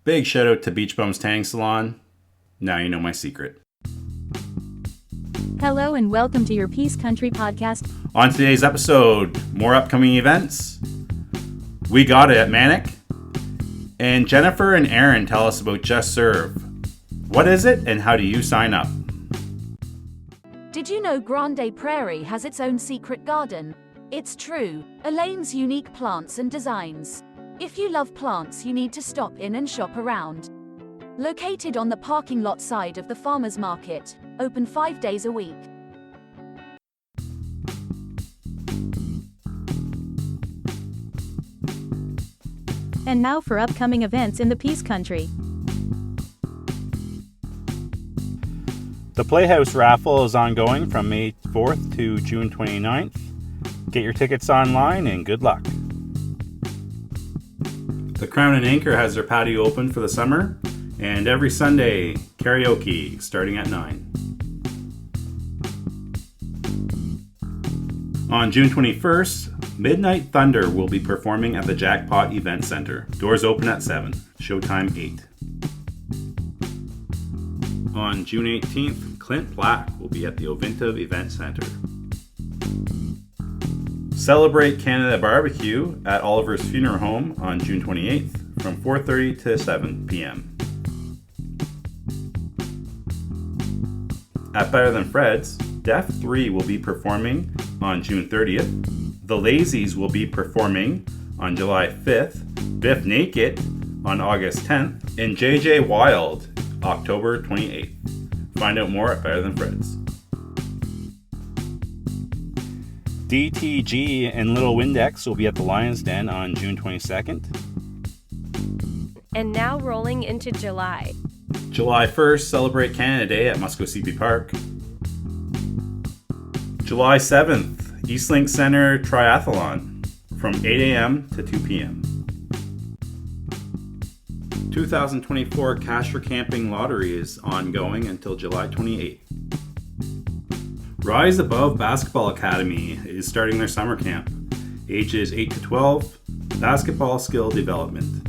Big shout out to Beach Bums Tanning Salon. Now you know my secret. Hello and welcome to your Peace Country podcast. On today's episode, more upcoming events. We Got It At Manic. And Jennifer and Aaron tell us about justserve. What is it and how do you sign up? Did you know Grande Prairie has its own secret garden? It's true, Elaine's unique plants and designs. If you love plants, you need to stop in and shop around. Located on the parking lot side of the farmers market, open 5 days a week. And now for upcoming events in the Peace Country. The Playhouse raffle is ongoing from May 4th to June 29th. Get your tickets online and good luck. The Crown and Anchor has their patio open for the summer, and every Sunday, karaoke starting at 9. On June 21st, Midnight Thunder will be performing at the Jackpot Event Center. Doors open at 7, showtime 8. On June 18th, Clint Black will be at the Ovintiv Event Center. Celebrate Canada Barbecue at Oliver's Funeral Home on June 28th from 4:30 to 7 p.m. At Better Than Fred's, Def 3 will be performing on June 30th. The Lazies will be performing on July 5th, Biff Naked on August 10th, and JJ Wild October 28th. Find out more at Better Than Fred's. DTG and Little Windex will be at the Lion's Den on June 22nd. And now rolling into July. July 1st, celebrate Canada Day at Muskosipi Park. July 7th, Eastlink Center Triathlon from 8 a.m. to 2 p.m. 2024 Cash for Camping Lottery is ongoing until July 28th. Rise Above Basketball Academy is starting their summer camp. Ages 8 to 12, basketball skill development.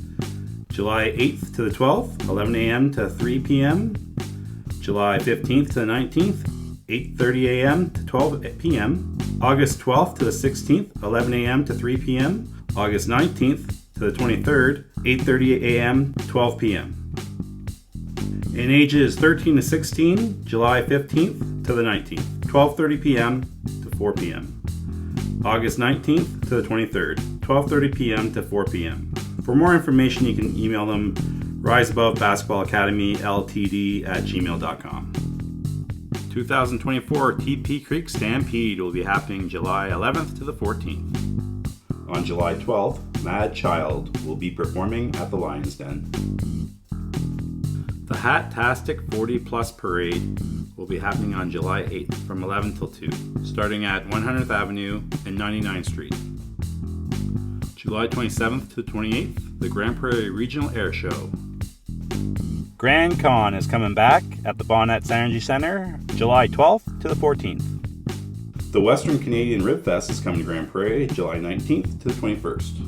July 8th to the 12th, 11 a.m. to 3 p.m. July 15th to the 19th, 8:30 a.m. to 12 p.m. August 12th to the 16th, 11 a.m. to 3 p.m. August 19th to the 23rd, 8:30 a.m. to 12 p.m. In ages 13 to 16, July 15th to the 19th, 12:30 p.m. to 4 p.m. August 19th to the 23rd, 12:30 p.m. to 4 p.m. For more information, you can email them riseabovebasketballacademyltd@gmail.com. 2024 TP Creek Stampede will be happening July 11th to the 14th. On July 12th, Mad Child will be performing at the Lion's Den. The Hat-tastic 40 Plus Parade will be happening on July 8th from 11 till 2, starting at 100th Avenue and 99th Street. July 27th to 28th, the Grand Prairie Regional Air Show. Grand Con is coming back at the Bonnets Energy Center, July 12th to the 14th. The Western Canadian Rib Fest is coming to Grand Prairie, July 19th to the 21st.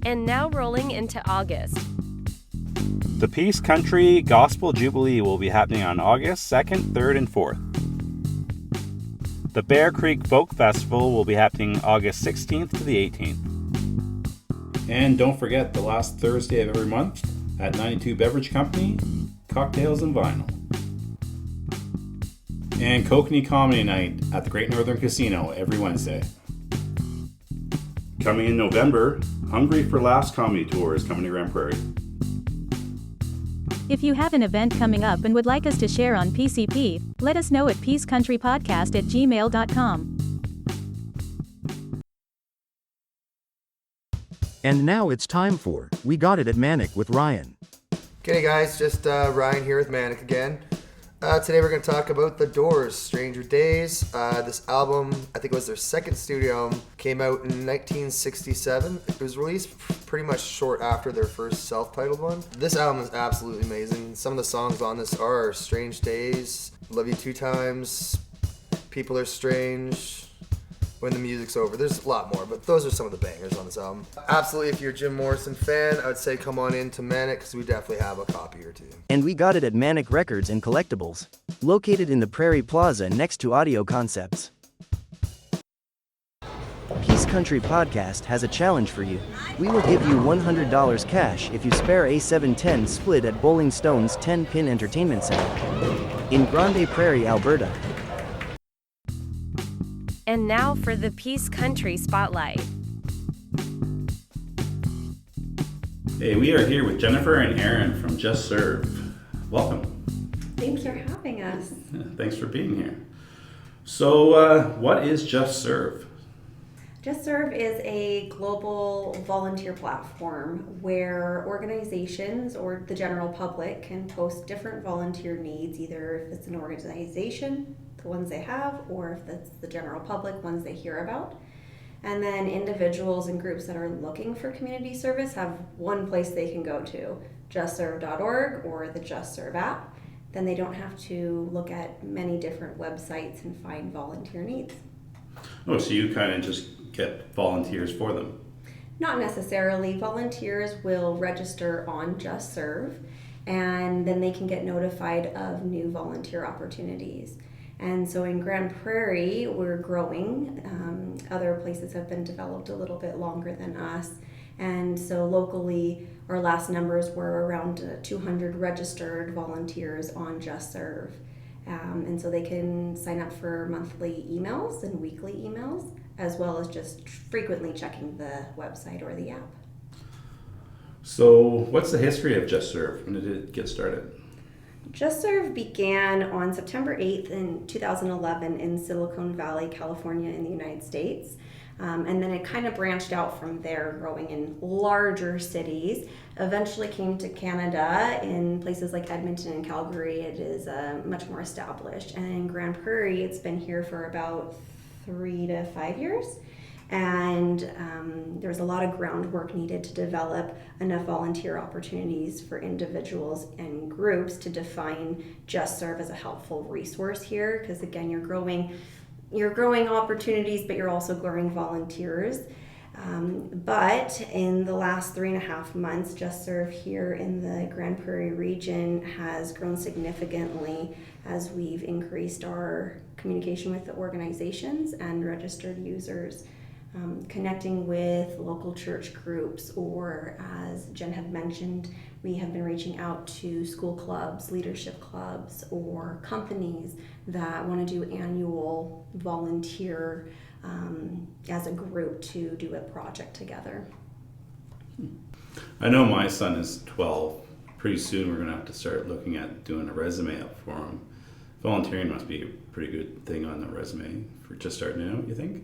And now rolling into August. The Peace Country Gospel Jubilee will be happening on August 2nd, 3rd, and 4th. The Bear Creek Folk Festival will be happening August 16th to the 18th. And don't forget the last Thursday of every month at 92 Beverage Company, Cocktails and Vinyl. And Kokanee Comedy Night at the Great Northern Casino every Wednesday. Coming in November, Hungry for Laughs Comedy Tour is coming to Grand Prairie. If you have an event coming up and would like us to share on PcP, let us know at peacecountrypodcast@gmail.com. And now it's time for We Got It At Manic with Ryan. Okay guys, just Ryan here with Manic again. Today we're going to talk about The Doors, Stranger Days. This album, I think it was their second studio album, came out in 1967. It was released pretty much short after their first self-titled one. This album is absolutely amazing. Some of the songs on this are Strange Days, Love You Two Times, People Are Strange, when the music's over. There's a lot more, but those are some of the bangers on this album. Absolutely, if you're a Jim Morrison fan, I would say come on in to Manic, because we definitely have a copy or two. And we got it at Manic Records and Collectibles, located in the Prairie Plaza next to Audio Concepts. Peace Country Podcast has a challenge for you. We will give you $100 cash if you spare a 710 split at Bowling Stone's 10-Pin Entertainment Center in Grande Prairie, Alberta. And now for the Peace Country Spotlight. Hey, we are here with Jennifer and Aaron from Just Serve. Welcome. Thanks for having us. Thanks for being here. So, what is Just Serve? JustServe is a global volunteer platform where organizations or the general public can post different volunteer needs, either if it's an organization, the ones they have, or if it's the general public, ones they hear about. And then individuals and groups that are looking for community service have one place they can go to, justserve.org or the JustServe app. Then they don't have to look at many different websites and find volunteer needs. Oh, so you kind of just get volunteers for them? Not necessarily. Volunteers will register on JustServe, and then they can get notified of new volunteer opportunities. And so in Grand Prairie, we're growing. Other places have been developed a little bit longer than us. And so locally, our last numbers were around 200 registered volunteers on JustServe. And so they can sign up for monthly emails and weekly emails, as well as just frequently checking the website or the app. So, what's the history of Just Serve? When did it get started? JustServe began on September 8th in 2011 in Silicon Valley, California in the United States. And then it kind of branched out from there, growing in larger cities. Eventually came to Canada in places like Edmonton and Calgary. It is much more established. And in Grand Prairie, it's been here for about 3 to 5 years. And there was a lot of groundwork needed to develop enough volunteer opportunities for individuals and groups to define JustServe as a helpful resource here. Because again, you're growing opportunities, but you're also growing volunteers. But in the last 3.5 months, JustServe here in the Grand Prairie region has grown significantly as we've increased our communication with the organizations and registered users, connecting with local church groups, or as Jen had mentioned, we have been reaching out to school clubs, leadership clubs, or companies that want to do annual volunteer as a group to do a project together. I know my son is 12. Pretty soon we're going to have to start looking at doing a resume up for him. Volunteering must be a pretty good thing on the resume for just starting out, you think?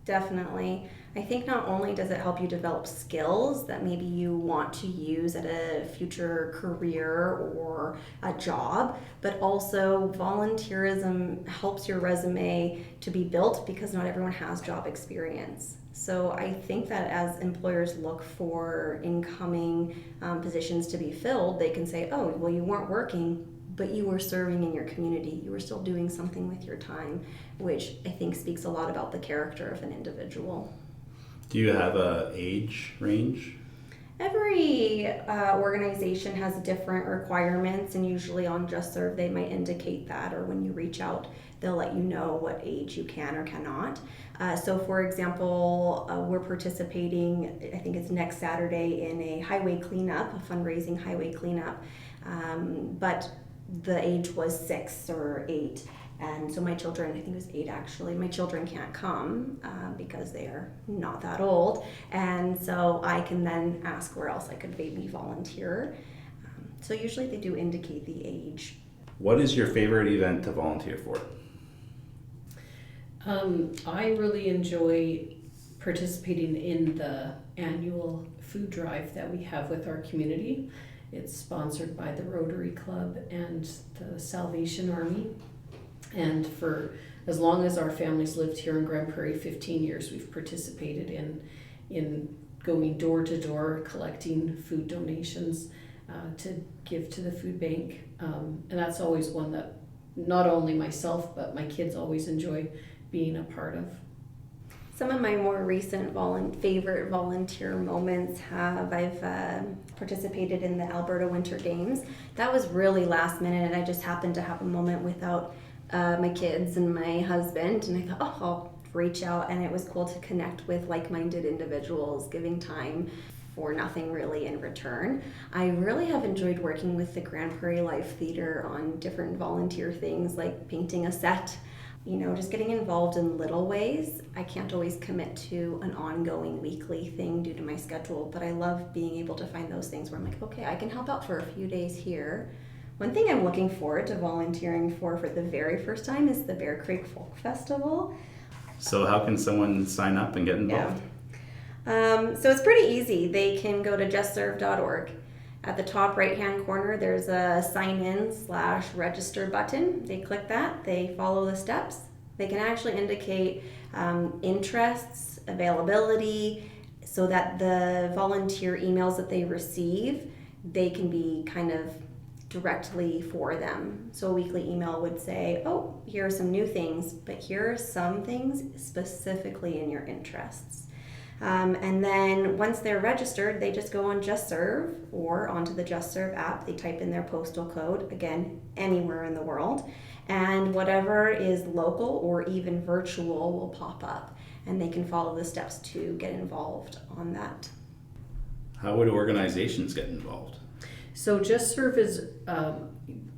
Definitely. I think not only does it help you develop skills that maybe you want to use at a future career or a job, but also volunteerism helps your resume to be built because not everyone has job experience. So I think that as employers look for incoming positions to be filled, they can say, oh, well, you weren't working, but you were serving in your community. You were still doing something with your time, which I think speaks a lot about the character of an individual. Do you have a age range? Every organization has different requirements, and usually on JustServe they might indicate that, or when you reach out they'll let you know what age you can or cannot. So for example, we're participating, I think it's next Saturday, in a highway cleanup, a fundraising highway cleanup, but the age was 6 or 8. And so my children, I think it was 8 actually, my children can't come because they are not that old. And so I can then ask where else I could maybe volunteer. So usually they do indicate the age. What is your favorite event to volunteer for? I really enjoy participating in the annual food drive that we have with our community. It's sponsored by the Rotary Club and the Salvation Army. And for as long as our family's lived here in Grand Prairie, 15 years, we've participated in going door to door, collecting food donations to give to the food bank. And that's always one that not only myself, but my kids always enjoy being a part of. Some of my more recent favorite volunteer moments I've participated in the Alberta Winter Games. That was really last minute, and I just happened to have a moment without my kids and my husband, and I thought, oh, I'll reach out, and it was cool to connect with like-minded individuals, giving time for nothing really in return. I really have enjoyed working with the Grand Prairie Life Theatre on different volunteer things like painting a set, just getting involved in little ways. I can't always commit to an ongoing weekly thing due to my schedule, but I love being able to find those things where I'm like, okay, I can help out for a few days here. One thing I'm looking forward to volunteering for the very first time is the Bear Creek Folk Festival. So how can someone sign up and get involved? Yeah. So it's pretty easy. They can go to justserve.org. At the top right-hand corner, there's a sign-in/register button. They click that. They follow the steps. They can actually indicate interests, availability, so that the volunteer emails that they receive, they can be kind of directly for them. So a weekly email would say, oh, here are some new things, but here are some things specifically in your interests. And then once they're registered, they just go on JustServe or onto the JustServe app. They type in their postal code, again, anywhere in the world, and whatever is local or even virtual will pop up, and they can follow the steps to get involved on that. How would organizations get involved? So JustServe is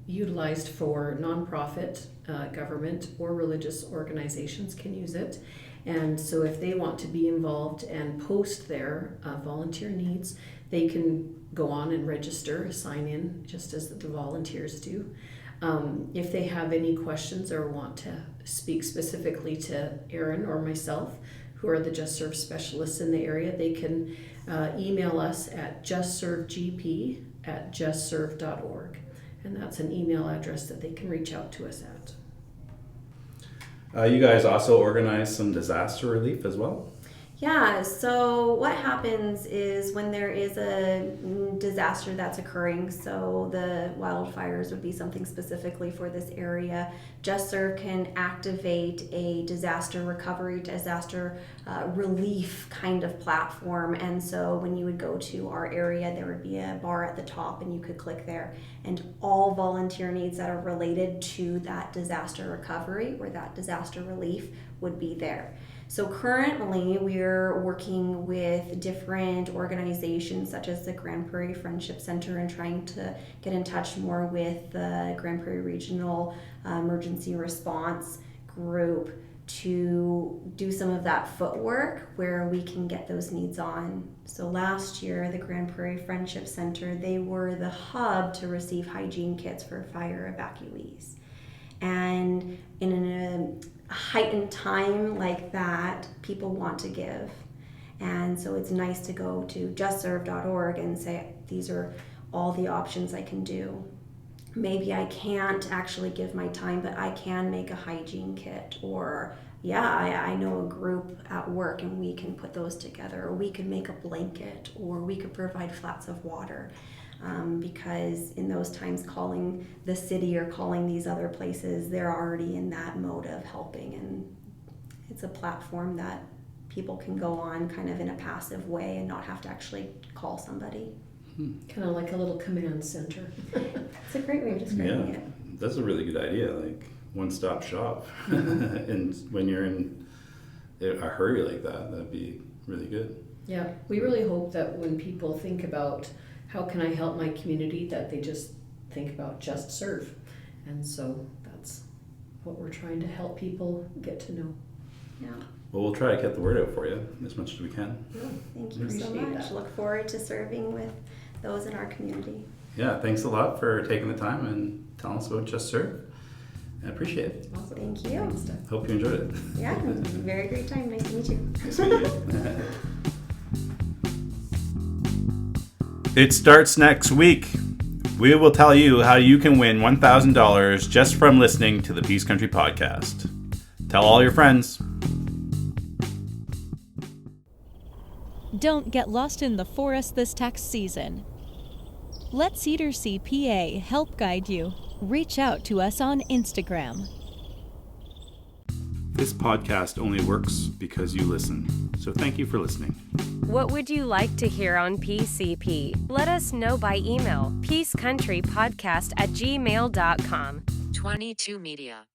utilized for nonprofit, government, or religious organizations can use it. And so if they want to be involved and post their volunteer needs, they can go on and register, sign in, just as the volunteers do. If they have any questions or want to speak specifically to Erin or myself, who are the JustServe specialists in the area, they can email us at justservegp@justserve.org. And that's an email address that they can reach out to us at. You guys also organize some disaster relief as well? Yeah, so what happens is when there is a disaster that's occurring, so the wildfires would be something specifically for this area, JustServe can activate a disaster recovery, disaster relief kind of platform. And so when you would go to our area, there would be a bar at the top and you could click there, and all volunteer needs that are related to that disaster recovery or that disaster relief would be there. So currently we're working with different organizations such as the Grand Prairie Friendship Center and trying to get in touch more with the Grand Prairie Regional Emergency Response Group to do some of that footwork where we can get those needs on. So last year, the Grand Prairie Friendship Center, they were the hub to receive hygiene kits for fire evacuees. And in a heightened time like that, people want to give. And so it's nice to go to justserve.org and say, these are all the options I can do. Maybe I can't actually give my time, but I can make a hygiene kit. Or, I know a group at work and we can put those together. Or we can make a blanket, or we could provide flats of water. Because in those times, calling the city or calling these other places, they're already in that mode of helping, and it's a platform that people can go on kind of in a passive way and not have to actually call somebody. Kind of like a little command center. It's a great way of describing it. That's a really good idea, like one-stop shop. And when you're in a hurry like that, that'd be really good. Yeah, we really hope that when people think about how can I help my community, that they just think about JustServe. And so that's what we're trying to help people get to know. Yeah. Well, we'll try to get the word out for you as much as we can. Yeah, thank you so Appreciate much. that. Look forward to serving with those in our community. Yeah, thanks a lot for taking the time and telling us about JustServe. I appreciate it. Awesome. Thank you. Thanks, Steph. Hope you enjoyed it. Yeah, very great time. Nice to meet you. Nice to meet you. It starts next week. We will tell you how you can win $1,000 just from listening to the Peace Country podcast. Tell all your friends. Don't get lost in the forest this tax season. Let Cedar Sea PA help guide you. Reach out to us on Instagram. This podcast only works because you listen. So thank you for listening. What would you like to hear on PCP? Let us know by email, peacecountrypodcast@gmail.com. 22 Media.